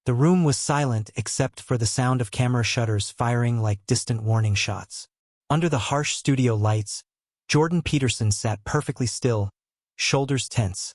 The room was silent except for the sound of camera shutters firing like distant warning shots. Under the harsh studio lights, Jordan Peterson sat perfectly still, shoulders tense,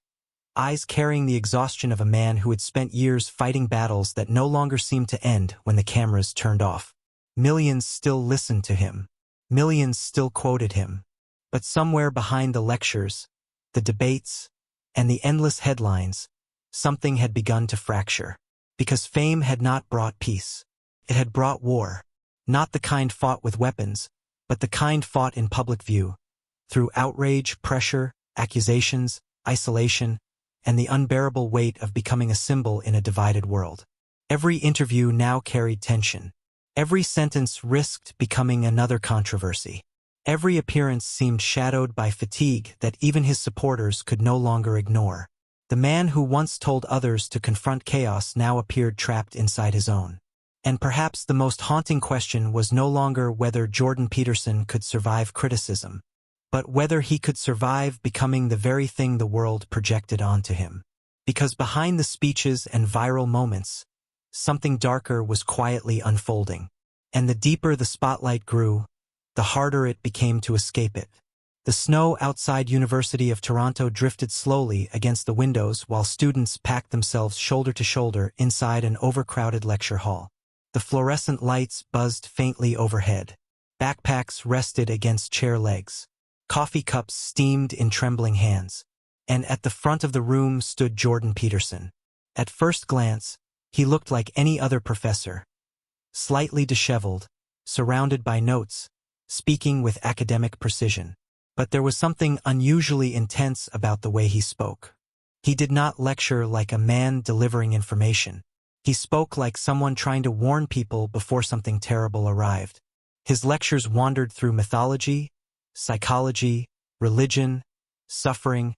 eyes carrying the exhaustion of a man who had spent years fighting battles that no longer seemed to end when the cameras turned off. Millions still listened to him. Millions still quoted him. But somewhere behind the lectures, the debates, and the endless headlines, something had begun to fracture. Because fame had not brought peace. It had brought war. Not the kind fought with weapons, but the kind fought in public view, through outrage, pressure, accusations, isolation, and the unbearable weight of becoming a symbol in a divided world. Every interview now carried tension. Every sentence risked becoming another controversy. Every appearance seemed shadowed by fatigue that even his supporters could no longer ignore. The man who once told others to confront chaos now appeared trapped inside his own. And perhaps the most haunting question was no longer whether Jordan Peterson could survive criticism, but whether he could survive becoming the very thing the world projected onto him. Because behind the speeches and viral moments, something darker was quietly unfolding. And the deeper the spotlight grew, the harder it became to escape it. The snow outside University of Toronto drifted slowly against the windows while students packed themselves shoulder to shoulder inside an overcrowded lecture hall. The fluorescent lights buzzed faintly overhead. Backpacks rested against chair legs. Coffee cups steamed in trembling hands. And at the front of the room stood Jordan Peterson. At first glance, he looked like any other professor. Slightly disheveled, surrounded by notes, speaking with academic precision. But there was something unusually intense about the way he spoke. He did not lecture like a man delivering information. He spoke like someone trying to warn people before something terrible arrived. His lectures wandered through mythology, psychology, religion, suffering,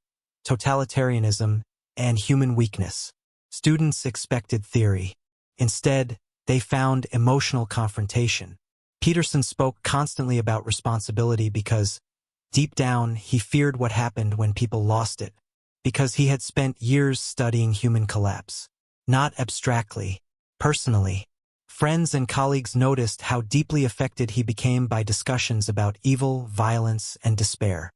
totalitarianism, and human weakness. Students expected theory. Instead, they found emotional confrontation. Peterson spoke constantly about responsibility because, deep down, he feared what happened when people lost it, because he had spent years studying human collapse. Not abstractly, personally. Friends and colleagues noticed how deeply affected he became by discussions about evil, violence, and despair.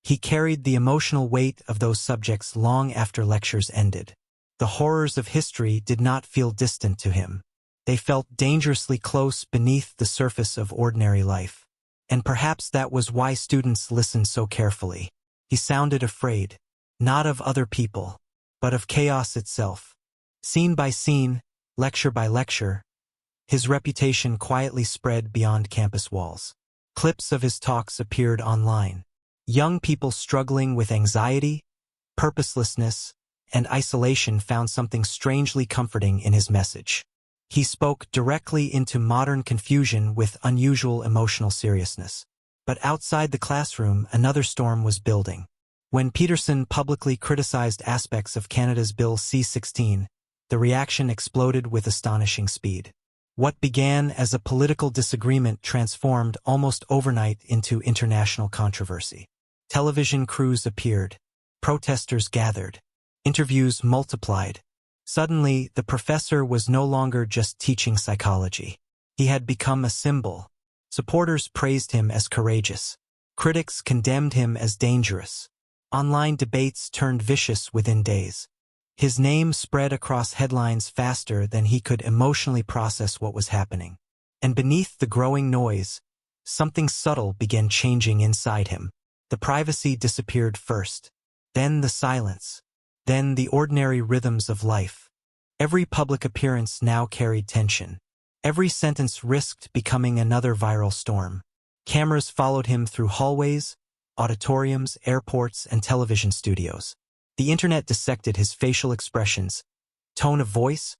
He carried the emotional weight of those subjects long after lectures ended. The horrors of history did not feel distant to him. They felt dangerously close beneath the surface of ordinary life. And perhaps that was why students listened so carefully. He sounded afraid, not of other people, but of chaos itself. Scene by scene, lecture by lecture, his reputation quietly spread beyond campus walls. Clips of his talks appeared online. Young people struggling with anxiety, purposelessness, and isolation found something strangely comforting in his message. He spoke directly into modern confusion with unusual emotional seriousness. But outside the classroom, another storm was building. When Peterson publicly criticized aspects of Canada's Bill C-16, the reaction exploded with astonishing speed. What began as a political disagreement transformed almost overnight into international controversy. Television crews appeared. Protesters gathered. Interviews multiplied. Suddenly, the professor was no longer just teaching psychology. He had become a symbol. Supporters praised him as courageous. Critics condemned him as dangerous. Online debates turned vicious within days. His name spread across headlines faster than he could emotionally process what was happening. And beneath the growing noise, something subtle began changing inside him. The privacy disappeared first. Then the silence. Then the ordinary rhythms of life. Every public appearance now carried tension. Every sentence risked becoming another viral storm. Cameras followed him through hallways, auditoriums, airports, and television studios. The internet dissected his facial expressions, tone of voice,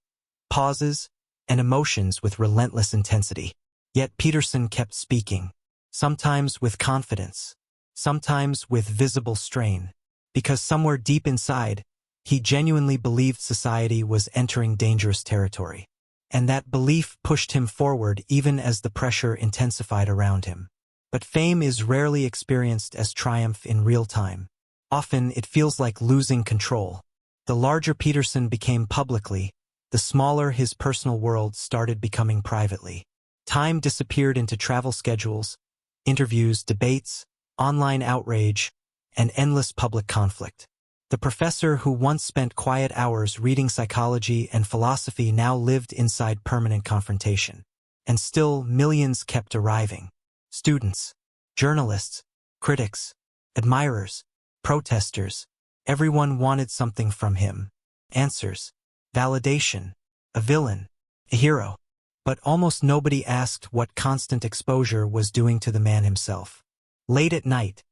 pauses, and emotions with relentless intensity. Yet Peterson kept speaking, sometimes with confidence, sometimes with visible strain, because somewhere deep inside, he genuinely believed society was entering dangerous territory. And that belief pushed him forward even as the pressure intensified around him. But fame is rarely experienced as triumph in real time. Often it feels like losing control. The larger Peterson became publicly, the smaller his personal world started becoming privately. Time disappeared into travel schedules, interviews, debates, online outrage, and endless public conflict. The professor who once spent quiet hours reading psychology and philosophy now lived inside permanent confrontation. And still, millions kept arriving. Students, journalists, critics, admirers, protesters. Everyone wanted something from him. Answers, validation, a villain, a hero. But almost nobody asked what constant exposure was doing to the man himself. Late at night,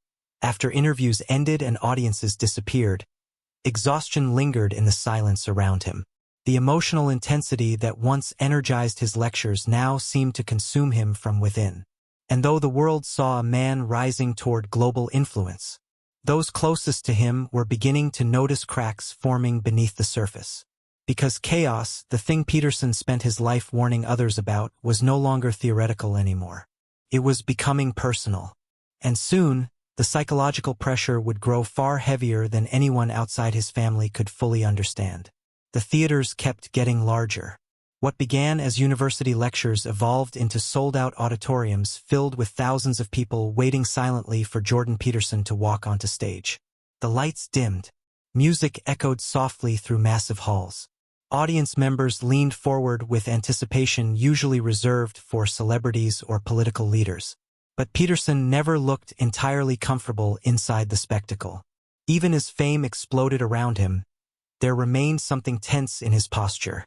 after interviews ended and audiences disappeared, exhaustion lingered in the silence around him. The emotional intensity that once energized his lectures now seemed to consume him from within. And though the world saw a man rising toward global influence, those closest to him were beginning to notice cracks forming beneath the surface. Because chaos, the thing Peterson spent his life warning others about, was no longer theoretical anymore. It was becoming personal. And soon, the psychological pressure would grow far heavier than anyone outside his family could fully understand. The theaters kept getting larger. What began as university lectures evolved into sold-out auditoriums filled with thousands of people waiting silently for Jordan Peterson to walk onto stage. The lights dimmed. Music echoed softly through massive halls. Audience members leaned forward with anticipation usually reserved for celebrities or political leaders. But Peterson never looked entirely comfortable inside the spectacle. Even as fame exploded around him, there remained something tense in his posture,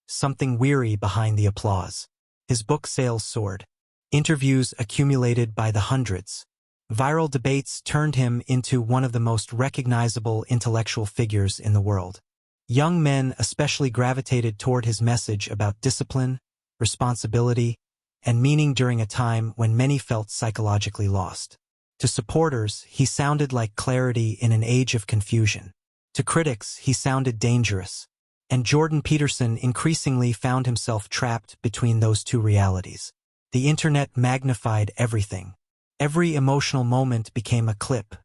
something weary behind the applause. His book sales soared. Interviews accumulated by the hundreds. Viral debates turned him into one of the most recognizable intellectual figures in the world. Young men especially gravitated toward his message about discipline, responsibility, and meaning during a time when many felt psychologically lost. To supporters, he sounded like clarity in an age of confusion. To critics, he sounded dangerous. And Jordan Peterson increasingly found himself trapped between those two realities. The internet magnified everything. Every emotional moment became a clip.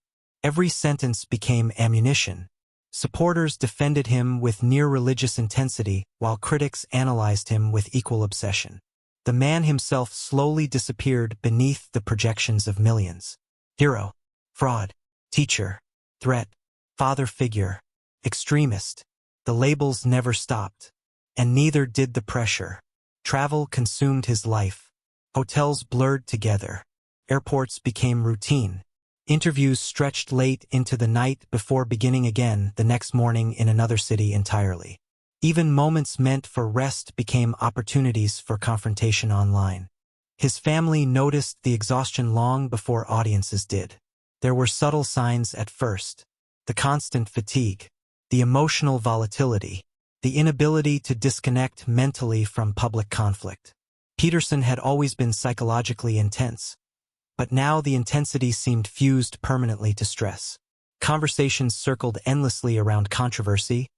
Every sentence became ammunition. Supporters defended him with near-religious intensity, while critics analyzed him with equal obsession. The man himself slowly disappeared beneath the projections of millions. Hero, fraud, teacher, threat, father figure, extremist. The labels never stopped. And neither did the pressure. Travel consumed his life. Hotels blurred together. Airports became routine. Interviews stretched late into the night before beginning again the next morning in another city entirely. Even moments meant for rest became opportunities for confrontation online. His family noticed the exhaustion long before audiences did. There were subtle signs at first. The constant fatigue, the emotional volatility, the inability to disconnect mentally from public conflict. Peterson had always been psychologically intense, but now the intensity seemed fused permanently to stress. Conversations circled endlessly around controversy,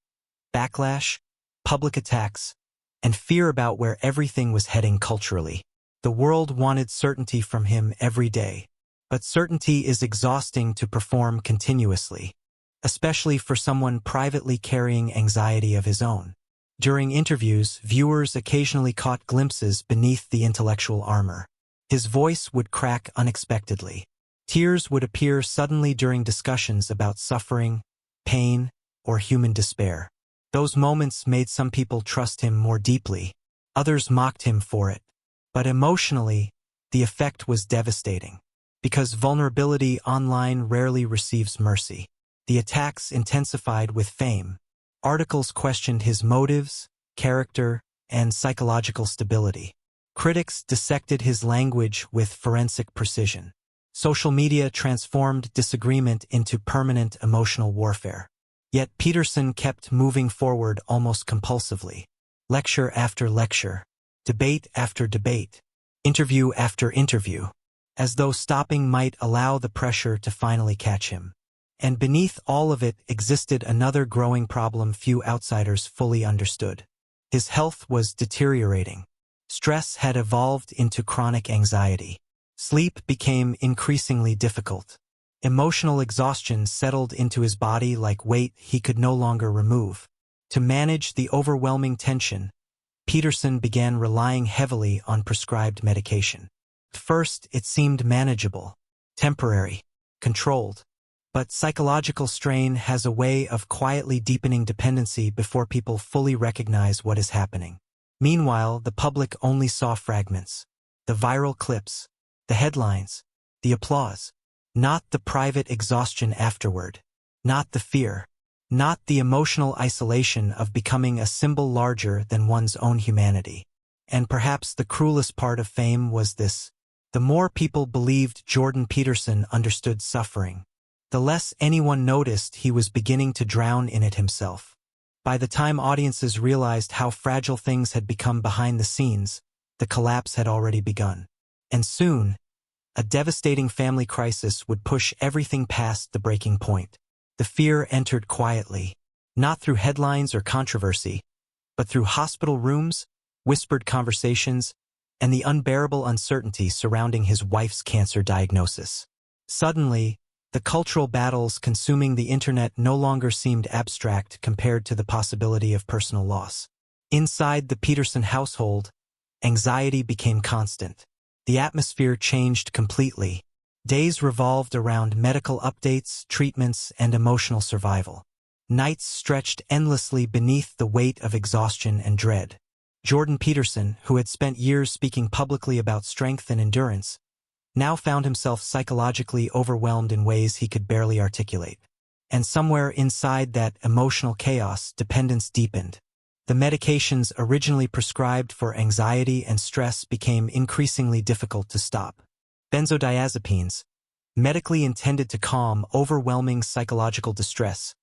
backlash, public attacks, and fear about where everything was heading culturally. The world wanted certainty from him every day, but certainty is exhausting to perform continuously, especially for someone privately carrying anxiety of his own. During interviews, viewers occasionally caught glimpses beneath the intellectual armor. His voice would crack unexpectedly. Tears would appear suddenly during discussions about suffering, pain, or human despair. Those moments made some people trust him more deeply. Others mocked him for it. But emotionally, the effect was devastating. Because vulnerability online rarely receives mercy. The attacks intensified with fame. Articles questioned his motives, character, and psychological stability. Critics dissected his language with forensic precision. Social media transformed disagreement into permanent emotional warfare. Yet Peterson kept moving forward almost compulsively. Lecture after lecture, debate after debate, interview after interview, as though stopping might allow the pressure to finally catch him. And beneath all of it existed another growing problem few outsiders fully understood. His health was deteriorating. Stress had evolved into chronic anxiety. Sleep became increasingly difficult. Emotional exhaustion settled into his body like weight he could no longer remove. To manage the overwhelming tension, Peterson began relying heavily on prescribed medication. At first, it seemed manageable, temporary, controlled. But psychological strain has a way of quietly deepening dependency before people fully recognize what is happening. Meanwhile, the public only saw fragments. The viral clips, the headlines, the applause. Not the private exhaustion afterward. Not the fear. Not the emotional isolation of becoming a symbol larger than one's own humanity. And perhaps the cruelest part of fame was this. The more people believed Jordan Peterson understood suffering, the less anyone noticed he was beginning to drown in it himself. By the time audiences realized how fragile things had become behind the scenes, the collapse had already begun. And soon, a devastating family crisis would push everything past the breaking point. The fear entered quietly, not through headlines or controversy, but through hospital rooms, whispered conversations, and the unbearable uncertainty surrounding his wife's cancer diagnosis. Suddenly, the cultural battles consuming the internet no longer seemed abstract compared to the possibility of personal loss. Inside the Peterson household, anxiety became constant. The atmosphere changed completely. Days revolved around medical updates, treatments, and emotional survival. Nights stretched endlessly beneath the weight of exhaustion and dread. Jordan Peterson, who had spent years speaking publicly about strength and endurance, now found himself psychologically overwhelmed in ways he could barely articulate. And somewhere inside that emotional chaos, dependence deepened. The medications originally prescribed for anxiety and stress became increasingly difficult to stop. Benzodiazepines, medically intended to calm overwhelming psychological distress,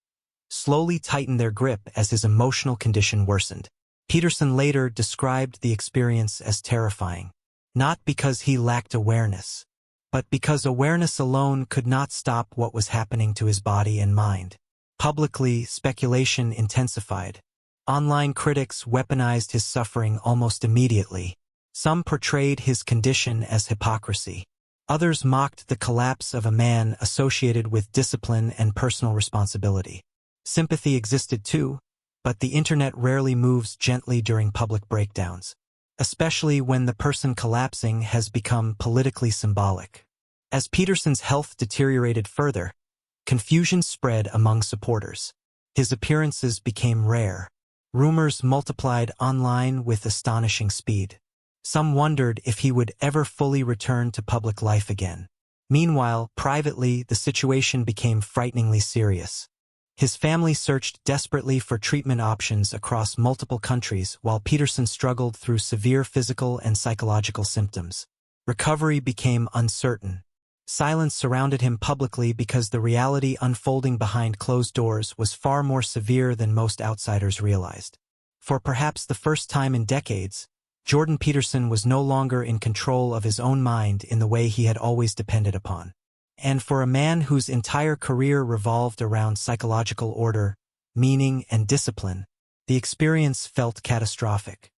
slowly tightened their grip as his emotional condition worsened. Peterson later described the experience as terrifying, not because he lacked awareness, but because awareness alone could not stop what was happening to his body and mind. Publicly, speculation intensified. Online critics weaponized his suffering almost immediately. Some portrayed his condition as hypocrisy. Others mocked the collapse of a man associated with discipline and personal responsibility. Sympathy existed too, but the internet rarely moves gently during public breakdowns, especially when the person collapsing has become politically symbolic. As Peterson's health deteriorated further, confusion spread among supporters. His appearances became rare. Rumors multiplied online with astonishing speed. Some wondered if he would ever fully return to public life again. Meanwhile, privately, the situation became frighteningly serious. His family searched desperately for treatment options across multiple countries while Peterson struggled through severe physical and psychological symptoms. Recovery became uncertain. Silence surrounded him publicly because the reality unfolding behind closed doors was far more severe than most outsiders realized. For perhaps the first time in decades, Jordan Peterson was no longer in control of his own mind in the way he had always depended upon. And for a man whose entire career revolved around psychological order, meaning, and discipline, the experience felt catastrophic.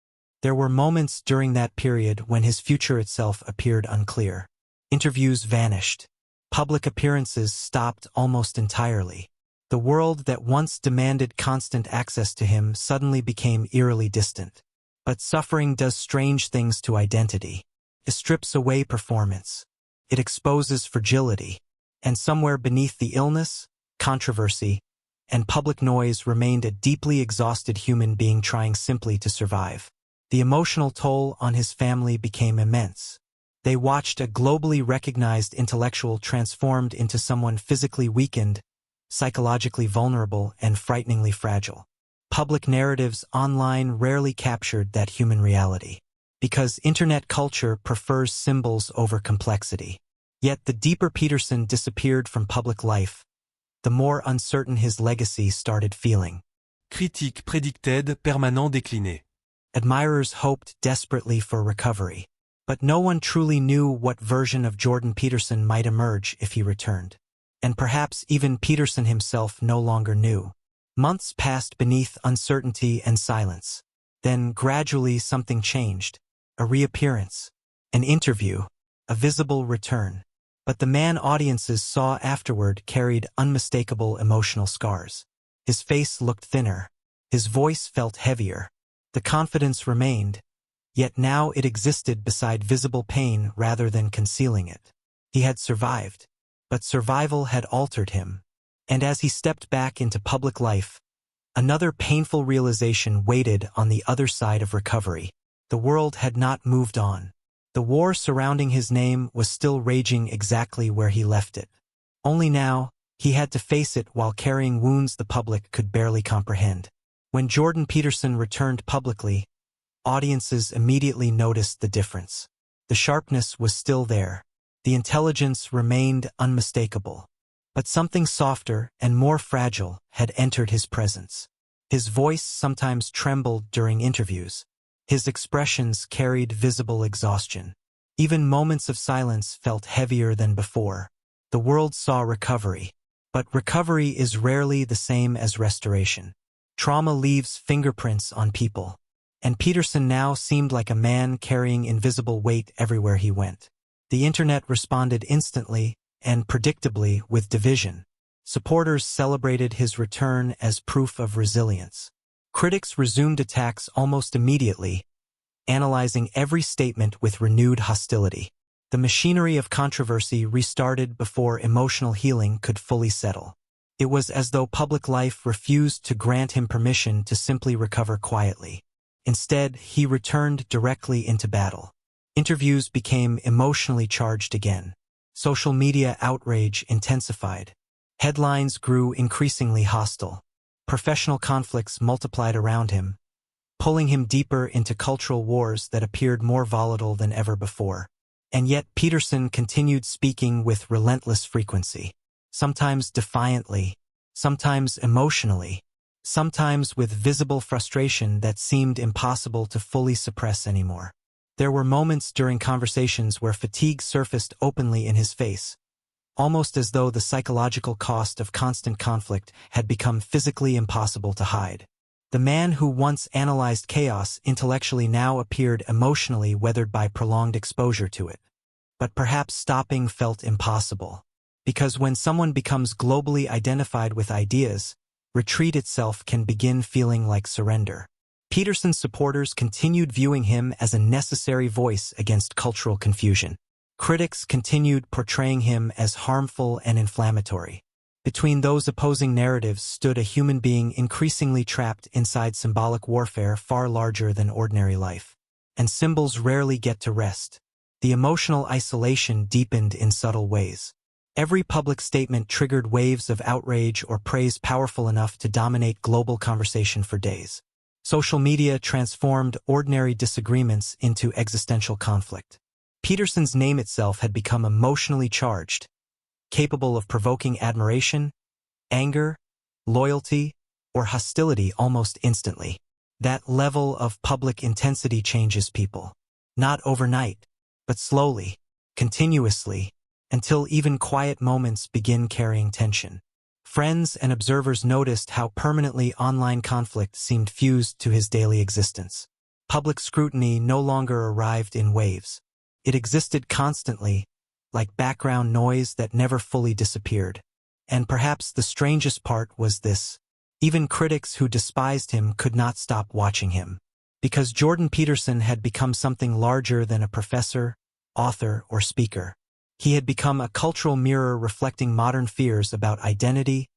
There were moments during that period when his future itself appeared unclear. Interviews vanished. Public appearances stopped almost entirely. The world that once demanded constant access to him suddenly became eerily distant. But suffering does strange things to identity. It strips away performance. It exposes fragility. And somewhere beneath the illness, controversy, and public noise remained a deeply exhausted human being trying simply to survive. The emotional toll on his family became immense. They watched a globally recognized intellectual transformed into someone physically weakened, psychologically vulnerable, and frighteningly fragile. Public narratives online rarely captured that human reality, because internet culture prefers symbols over complexity. Yet the deeper Peterson disappeared from public life, the more uncertain his legacy started feeling. Critique prédicted permanent décliné. Admirers hoped desperately for recovery, but no one truly knew what version of Jordan Peterson might emerge if he returned. And perhaps even Peterson himself no longer knew. Months passed beneath uncertainty and silence. Then gradually something changed. A reappearance, an interview, a visible return. But the man audiences saw afterward carried unmistakable emotional scars. His face looked thinner, His voice felt heavier. The confidence remained, yet now it existed beside visible pain rather than concealing it. He had survived, but survival had altered him. And as he stepped back into public life, another painful realization waited on the other side of recovery. The world had not moved on. The war surrounding his name was still raging exactly where he left it. Only now, he had to face it while carrying wounds the public could barely comprehend. When Jordan Peterson returned publicly, audiences immediately noticed the difference. The sharpness was still there. The intelligence remained unmistakable. But something softer and more fragile had entered his presence. His voice sometimes trembled during interviews. His expressions carried visible exhaustion. Even moments of silence felt heavier than before. The world saw recovery. But recovery is rarely the same as restoration. Trauma leaves fingerprints on people. And Peterson now seemed like a man carrying invisible weight everywhere he went. The internet responded instantly and predictably with division. Supporters celebrated his return as proof of resilience. Critics resumed attacks almost immediately, analyzing every statement with renewed hostility. The machinery of controversy restarted before emotional healing could fully settle. It was as though public life refused to grant him permission to simply recover quietly. Instead, he returned directly into battle. Interviews became emotionally charged again. Social media outrage intensified. Headlines grew increasingly hostile. Professional conflicts multiplied around him, pulling him deeper into cultural wars that appeared more volatile than ever before. And yet Peterson continued speaking with relentless frequency, sometimes defiantly, sometimes emotionally, sometimes with visible frustration that seemed impossible to fully suppress anymore. There were moments during conversations where fatigue surfaced openly in his face, almost as though the psychological cost of constant conflict had become physically impossible to hide. The man who once analyzed chaos intellectually now appeared emotionally weathered by prolonged exposure to it. But perhaps stopping felt impossible, because when someone becomes globally identified with ideas, retreat itself can begin feeling like surrender. Peterson's supporters continued viewing him as a necessary voice against cultural confusion. Critics continued portraying him as harmful and inflammatory. Between those opposing narratives stood a human being increasingly trapped inside symbolic warfare far larger than ordinary life. And symbols rarely get to rest. The emotional isolation deepened in subtle ways. Every public statement triggered waves of outrage or praise powerful enough to dominate global conversation for days. Social media transformed ordinary disagreements into existential conflict. Peterson's name itself had become emotionally charged, capable of provoking admiration, anger, loyalty, or hostility almost instantly. That level of public intensity changes people. Not overnight, but slowly, continuously, until even quiet moments begin carrying tension. Friends and observers noticed how permanently online conflict seemed fused to his daily existence. Public scrutiny no longer arrived in waves. It existed constantly, like background noise that never fully disappeared. And perhaps the strangest part was this. Even critics who despised him could not stop watching him. Because Jordan Peterson had become something larger than a professor, author, or speaker. He had become a cultural mirror reflecting modern fears about identity,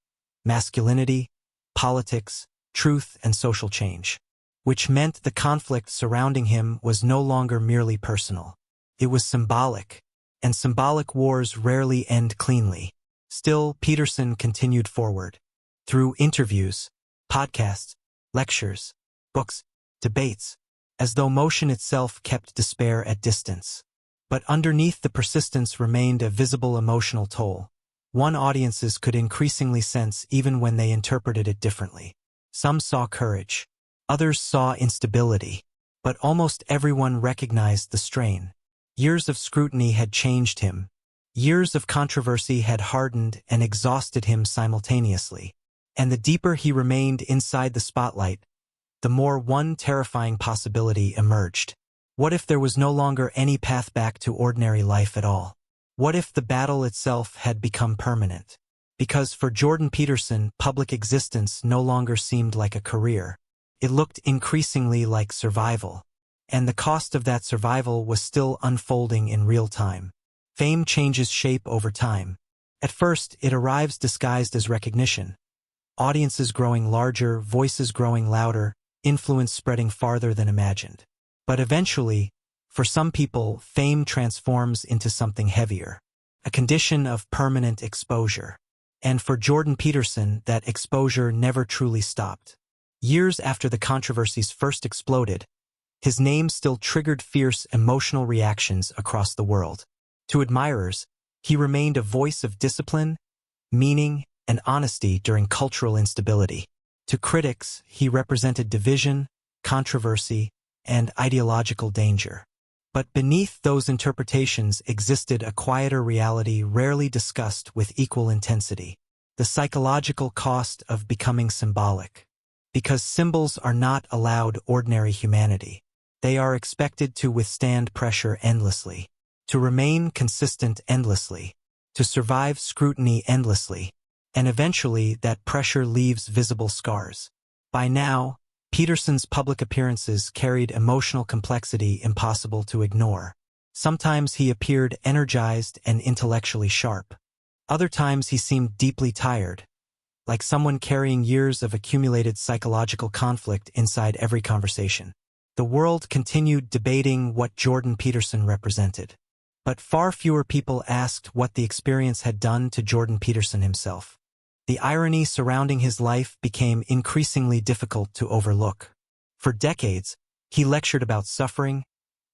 masculinity, politics, truth, and social change. Which meant the conflict surrounding him was no longer merely personal. It was symbolic, and symbolic wars rarely end cleanly. Still, Peterson continued forward. Through interviews, podcasts, lectures, books, debates, as though motion itself kept despair at distance. But underneath the persistence remained a visible emotional toll. One audiences could increasingly sense even when they interpreted it differently. Some saw courage. Others saw instability. But almost everyone recognized the strain. Years of scrutiny had changed him. Years of controversy had hardened and exhausted him simultaneously. And the deeper he remained inside the spotlight, the more one terrifying possibility emerged. What if there was no longer any path back to ordinary life at all? What if the battle itself had become permanent? Because for Jordan Peterson, public existence no longer seemed like a career. It looked increasingly like survival. And the cost of that survival was still unfolding in real time. Fame changes shape over time. At first, it arrives disguised as recognition. Audiences growing larger, voices growing louder, influence spreading farther than imagined. But eventually, for some people, fame transforms into something heavier, a condition of permanent exposure. And for Jordan Peterson, that exposure never truly stopped. Years after the controversies first exploded, his name still triggered fierce emotional reactions across the world. To admirers, he remained a voice of discipline, meaning, and honesty during cultural instability. To critics, he represented division, controversy, and ideological danger. But beneath those interpretations existed a quieter reality rarely discussed with equal intensity: the psychological cost of becoming symbolic. Because symbols are not allowed ordinary humanity. They are expected to withstand pressure endlessly, to remain consistent endlessly, to survive scrutiny endlessly, and eventually that pressure leaves visible scars. By now, Peterson's public appearances carried emotional complexity impossible to ignore. Sometimes he appeared energized and intellectually sharp. Other times he seemed deeply tired, like someone carrying years of accumulated psychological conflict inside every conversation. The world continued debating what Jordan Peterson represented. But far fewer people asked what the experience had done to Jordan Peterson himself. The irony surrounding his life became increasingly difficult to overlook. For decades, he lectured about suffering,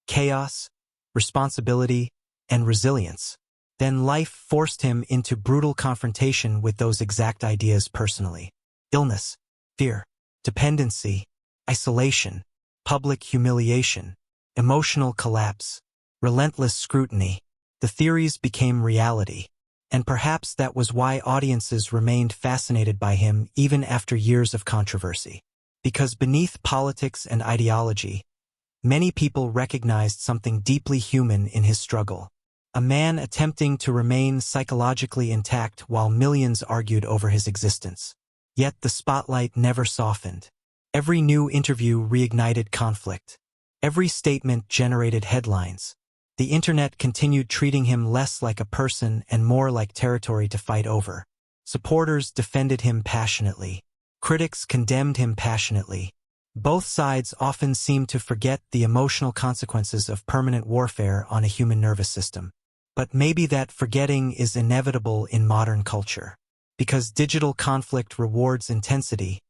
chaos, responsibility, and resilience. Then life forced him into brutal confrontation with those exact ideas personally. Illness, fear, dependency, isolation, public humiliation, emotional collapse, relentless scrutiny. The theories became reality. And perhaps that was why audiences remained fascinated by him even after years of controversy. Because beneath politics and ideology, many people recognized something deeply human in his struggle. A man attempting to remain psychologically intact while millions argued over his existence. Yet the spotlight never softened. Every new interview reignited conflict. Every statement generated headlines. The internet continued treating him less like a person and more like territory to fight over. Supporters defended him passionately. Critics condemned him passionately. Both sides often seemed to forget the emotional consequences of permanent warfare on a human nervous system. But maybe that forgetting is inevitable in modern culture. Because digital conflict rewards intensity,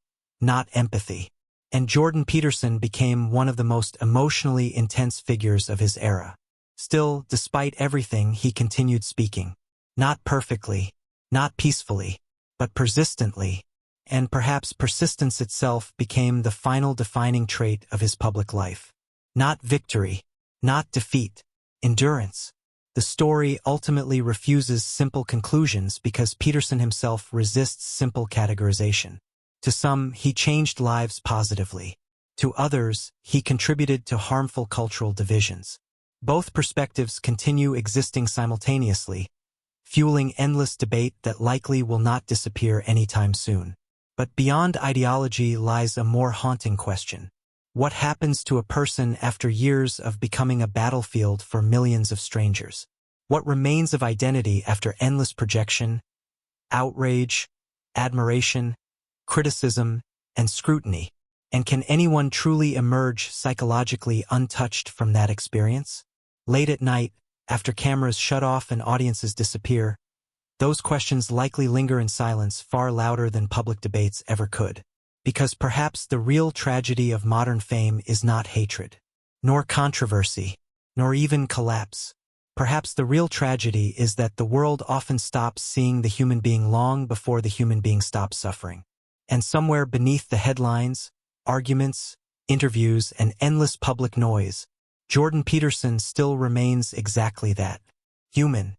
not empathy. And Jordan Peterson became one of the most emotionally intense figures of his era. Still, despite everything, he continued speaking. Not perfectly, not peacefully, but persistently. And perhaps persistence itself became the final defining trait of his public life. Not victory, not defeat, endurance. The story ultimately refuses simple conclusions because Peterson himself resists simple categorization. To some, he changed lives positively. To others, he contributed to harmful cultural divisions. Both perspectives continue existing simultaneously, fueling endless debate that likely will not disappear anytime soon. But beyond ideology lies a more haunting question. What happens to a person after years of becoming a battlefield for millions of strangers? What remains of identity after endless projection, outrage, admiration, criticism, and scrutiny? And can anyone truly emerge psychologically untouched from that experience? Late at night, after cameras shut off and audiences disappear, those questions likely linger in silence far louder than public debates ever could. Because perhaps the real tragedy of modern fame is not hatred, nor controversy, nor even collapse. Perhaps the real tragedy is that the world often stops seeing the human being long before the human being stops suffering. And somewhere beneath the headlines, arguments, interviews, and endless public noise, Jordan Peterson still remains exactly that: human.